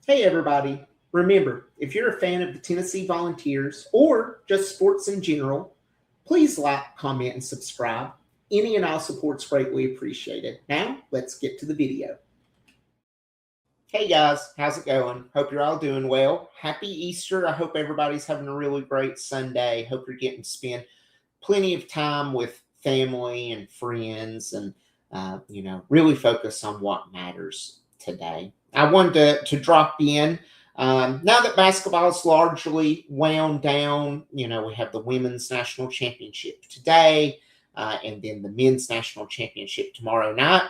Hey, everybody. Remember, if you're a fan of the Tennessee Volunteers or just sports in general, please like, comment, and subscribe. Any and all support's greatly appreciated. Now, let's get to the video. Hey guys, how's it going? Hope you're all doing well. Happy Easter. I hope everybody's having a really great Sunday. Hope you're getting to spend plenty of time with family and friends and, really focus on what matters today. I wanted to drop in. Now that basketball is largely wound down, we have the women's national championship today and then the men's national championship tomorrow night.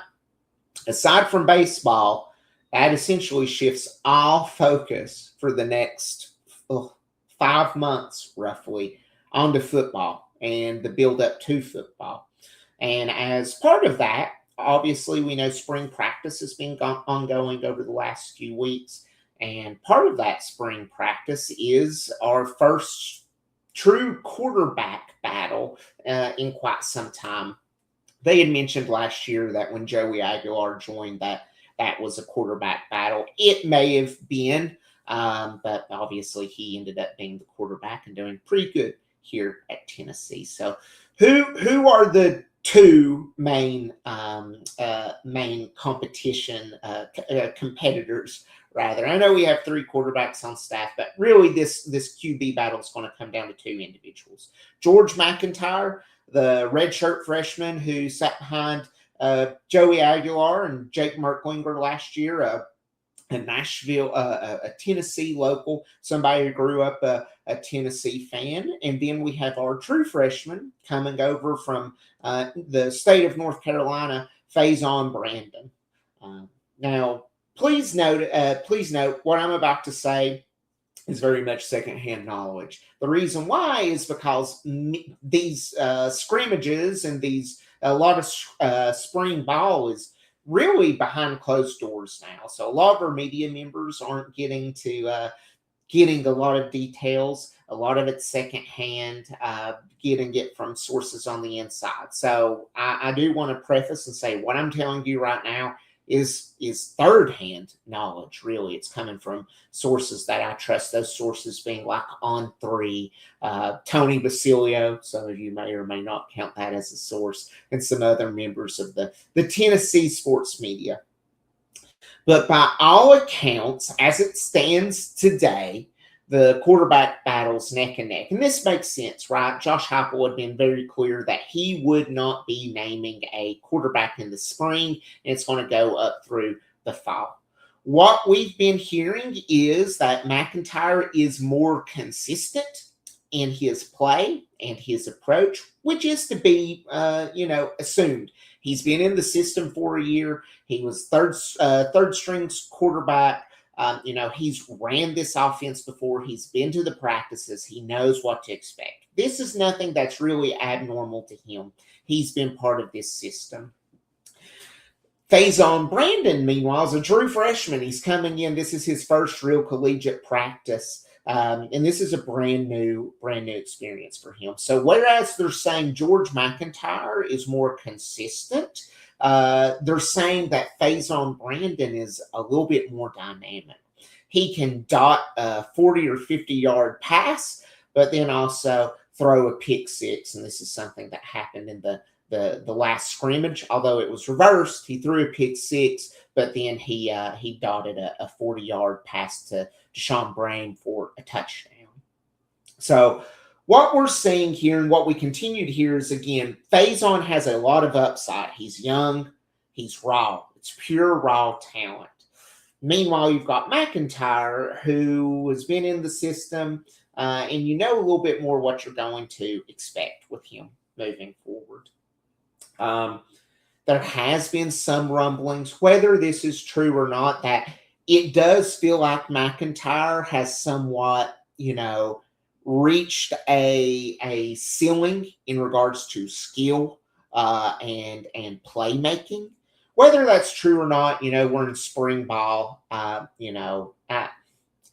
Aside from baseball, that essentially shifts all focus for the next 5 months roughly onto football and the build up to football. And as part of that, obviously, we know spring practice has been ongoing over the last few weeks. And part of that spring practice is our first true quarterback battle in quite some time. They had mentioned last year that when Joey Aguilar joined, that was a quarterback battle. It may have been, but obviously he ended up being the quarterback and doing pretty good here at Tennessee. So, who are the two main competition competitors? Rather, I know we have three quarterbacks on staff, but really this QB battle is going to come down to two individuals: George MacIntyre, the redshirt freshman who sat behind Joey Aguilar and Jake Merklinger last year, a Nashville, a Tennessee local, somebody who grew up a Tennessee fan. And then we have our true freshman coming over from the state of North Carolina, Faizon Brandon. Now, please note, what I'm about to say is very much secondhand knowledge. The reason why is because these scrimmages and a lot of spring ball is really behind closed doors now. So a lot of our media members aren't getting a lot of details. A lot of it's secondhand, getting it from sources on the inside. So I do want to preface and say what I'm telling you right now is third-hand knowledge. Really, it's coming from sources that I trust. Those sources being like On3, Tony Basilio. Some of you may or may not count that as a source, and some other members of the Tennessee sports media. But by all accounts, as it stands today, the quarterback battles neck and neck. And this makes sense, right? Josh Heupel had been very clear that he would not be naming a quarterback in the spring, and it's going to go up through the fall. What we've been hearing is that MacIntyre is more consistent in his play and his approach, which is to be, assumed. He's been in the system for a year. He was third string quarterback. He's ran this offense before. He's been to the practices. He knows what to expect. This is nothing that's really abnormal to him. He's been part of this system. Faizon Brandon, meanwhile, is a true freshman. He's coming in. This is his first real collegiate practice. And this is a brand new experience for him. So whereas they're saying George MacIntyre is more consistent, they're saying that Faizon Brandon is a little bit more dynamic. He can dot a 40 or 50-yard pass, but then also throw a pick six. And this is something that happened in the last scrimmage, although it was reversed. He threw a pick six, but then he dotted a 40-yard pass to Deshaun Brain for a touchdown. So what we're seeing here and what we continue to hear is, again, Faizon has a lot of upside. He's young. He's raw. It's pure raw talent. Meanwhile, you've got MacIntyre, who has been in the system, and you know a little bit more what you're going to expect with him moving forward. There has been some rumblings, whether this is true or not, that it does feel like MacIntyre has somewhat, reached a ceiling in regards to skill and playmaking. Whether that's true or not, we're in spring ball. I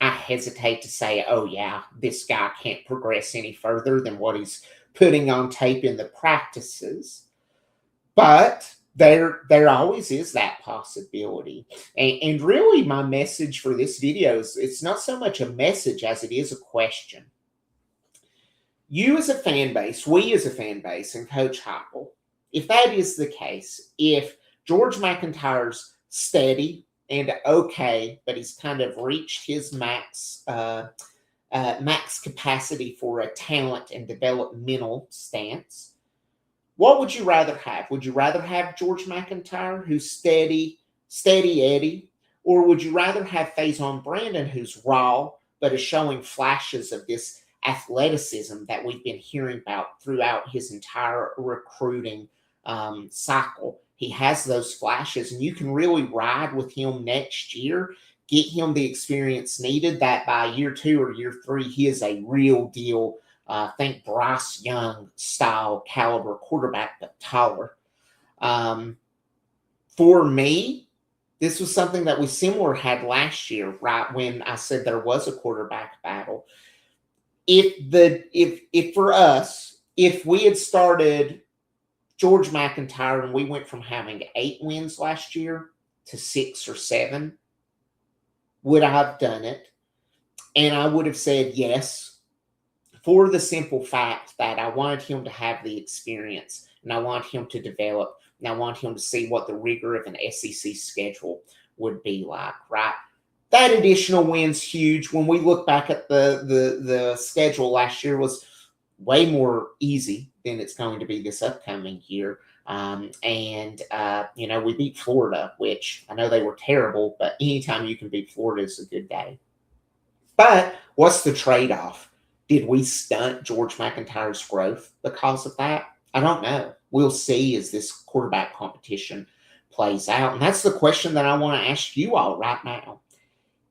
hesitate to say, oh yeah, this guy can't progress any further than what he's putting on tape in the practices. But there always is that possibility. And really my message for this video is it's not so much a message as it is a question. You as a fan base, we as a fan base, and Coach Heupel, if that is the case, if George MacIntyre's steady and okay, but he's kind of reached his max capacity for a talent and developmental stance, what would you rather have? Would you rather have George MacIntyre, who's steady Eddie, or would you rather have Faizon Brandon, who's raw but is showing flashes of this athleticism that we've been hearing about throughout his entire recruiting cycle? He has those flashes, and you can really ride with him next year, get him the experience needed, that by year 2 or year 3, he is a real deal, think Bryce Young style caliber quarterback, but taller. For me, this was something that we similar had last year, right when I said there was a quarterback battle. If for us, if we had started George MacIntyre and we went from having 8 wins last year to 6 or 7, would I have done it? And I would have said yes, for the simple fact that I wanted him to have the experience, and I want him to develop, and I want him to see what the rigor of an SEC schedule would be like, right? That additional win's huge. When we look back at the schedule last year, was way more easy than it's going to be this upcoming year. We beat Florida, which I know they were terrible, but anytime you can beat Florida is a good day. But what's the trade-off? Did we stunt George MacIntyre's growth because of that? I don't know. We'll see as this quarterback competition plays out. And that's the question that I want to ask you all right now.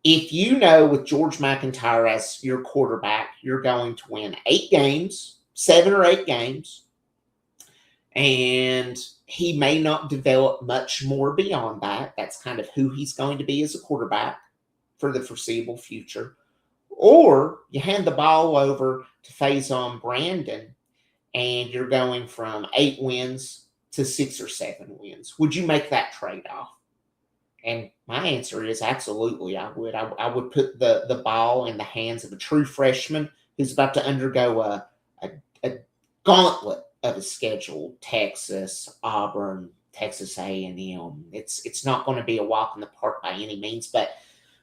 If you know with George MacIntyre as your quarterback, you're going to win 8 games, 7 or 8 games, and he may not develop much more beyond that. That's kind of who he's going to be as a quarterback for the foreseeable future. Or you hand the ball over to Faizon Brandon, and you're going from 8 wins to 6 or 7 wins. Would you make that trade-off? And my answer is absolutely I would. I would put the ball in the hands of a true freshman who's about to undergo a gauntlet of a schedule. Texas, Auburn, Texas A&M. It's not going to be a walk in the park by any means, but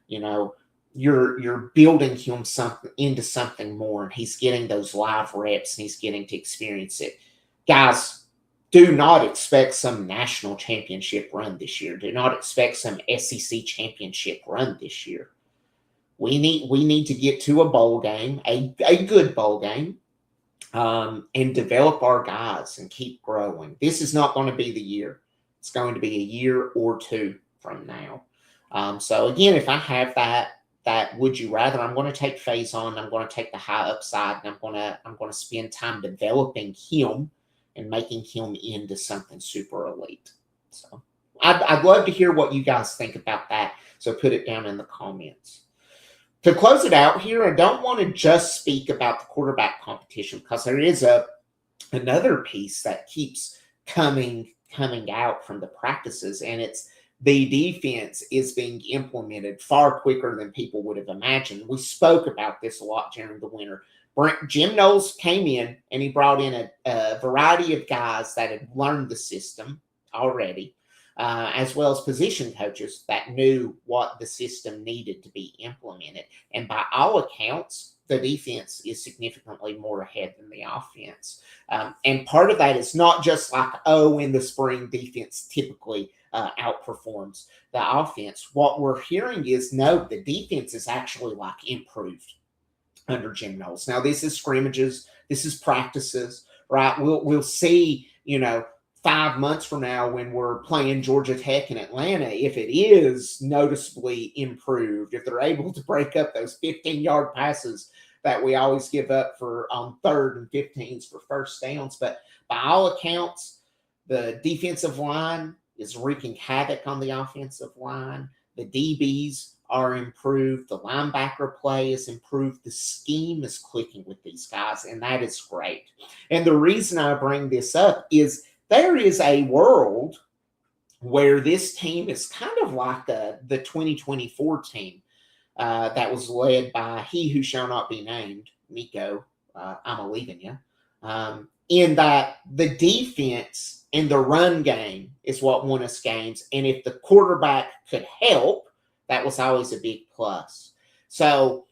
you're building him into something more, and he's getting those live reps and he's getting to experience it. Guys, do not expect some national championship run this year. Do not expect some SEC championship run this year. We need to get to a bowl game, a good bowl game, and develop our guys and keep growing. This is not going to be the year. It's going to be a year or 2 from now. So again, if I have that would you rather, I'm going to take Faizon. I'm going to take the high upside, and I'm going to spend time developing him and making him into something super elite. So I'd love to hear what you guys think about that. So put it down in the comments. To close it out here, I don't want to just speak about the quarterback competition, because there is another piece that keeps coming out from the practices, and it's the defense is being implemented far quicker than people would have imagined. We spoke about this a lot during the winter. Jim Knowles came in and he brought in a variety of guys that had learned the system already, as well as position coaches that knew what the system needed to be implemented. And by all accounts, the defense is significantly more ahead than the offense. And part of that is not just like, in the spring, defense typically outperforms the offense. What we're hearing is, no, the defense is actually improved under Jim Knowles. Now, this is scrimmages, this is practices, right? We'll see, 5 months from now when we're playing Georgia Tech in Atlanta, if it is noticeably improved, if they're able to break up those 15-yard passes that we always give up on 3rd and 15s for first downs. But by all accounts, the defensive line is wreaking havoc on the offensive line. The DBs are improved. The linebacker play is improved. The scheme is clicking with these guys, and that is great. And the reason I bring this up is there is a world where this team is kind of like the 2024 team that was led by he who shall not be named, Nico. I'm leaving you. In that the defense and the run game is what won us games. And if the quarterback could help, that was always a big plus. So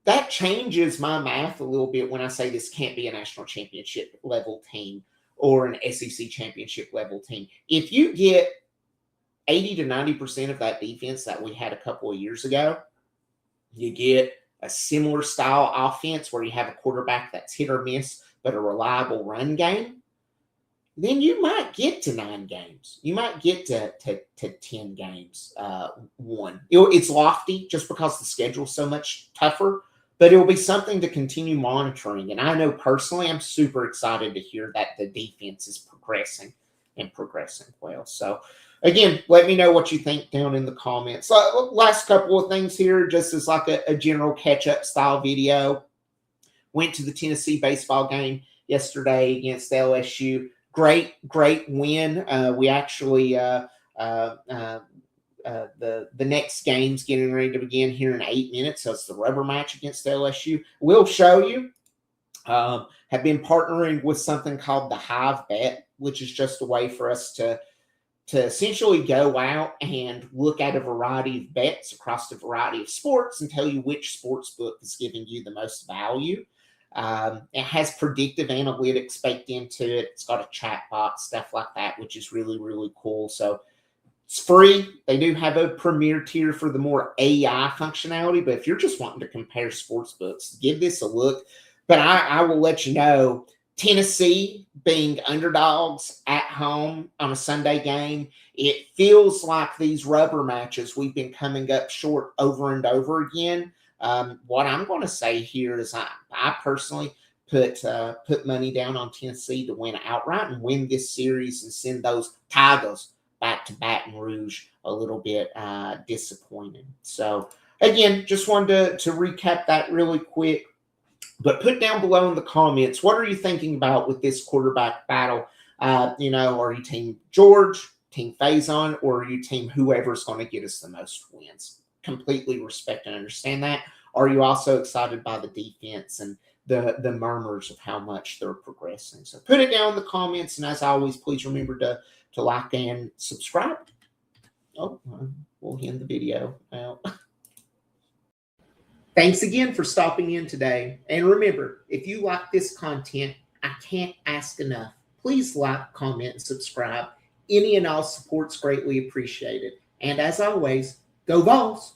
that changes my math a little bit when I say this can't be a national championship level team or an SEC championship level team. If you get 80 to 90% of that defense that we had a couple of years ago, you get a similar style offense where you have a quarterback that's hit or miss, but a reliable run game, then you might get to 9 games. You might get to 10 games won. It's lofty just because the schedule's so much tougher, but it'll be something to continue monitoring. And I know personally I'm super excited to hear that the defense is progressing and progressing well. So again, let me know what you think down in the comments. Last couple of things here, just as like a general catch-up style video. Went to the Tennessee baseball game yesterday against LSU. Great win. We actually the next game's getting ready to begin here in 8 minutes. So it's the rubber match against LSU. We'll show you. Have been partnering with something called the Hive Bet, which is just a way for us to essentially go out and look at a variety of bets across a variety of sports and tell you which sports book is giving you the most value. It has predictive analytics baked into it. It's got a chat box, stuff like that, which is really, really cool. So it's free. They do have a premier tier for the more AI functionality, but if you're just wanting to compare sports books, give this a look. But I will let you know, Tennessee being underdogs at home on a Sunday game, it feels like these rubber matches we've been coming up short over and over again. What I'm going to say here is I personally put money down on Tennessee to win outright and win this series and send those Tigers back to Baton Rouge a little bit disappointed. So again, just wanted to recap that really quick. But put down below in the comments, what are you thinking about with this quarterback battle? Are you team George, team Faizon, or are you team whoever's going to get us the most wins? Completely respect and understand that. Are you also excited by the defense and the murmurs of how much they're progressing? So put it down in the comments. And as always, please remember to like and subscribe. Oh, we'll end the video now. Thanks again for stopping in today. And remember, if you like this content, I can't ask enough. Please like, comment, and subscribe. Any and all support's greatly appreciated. And as always, go Vols!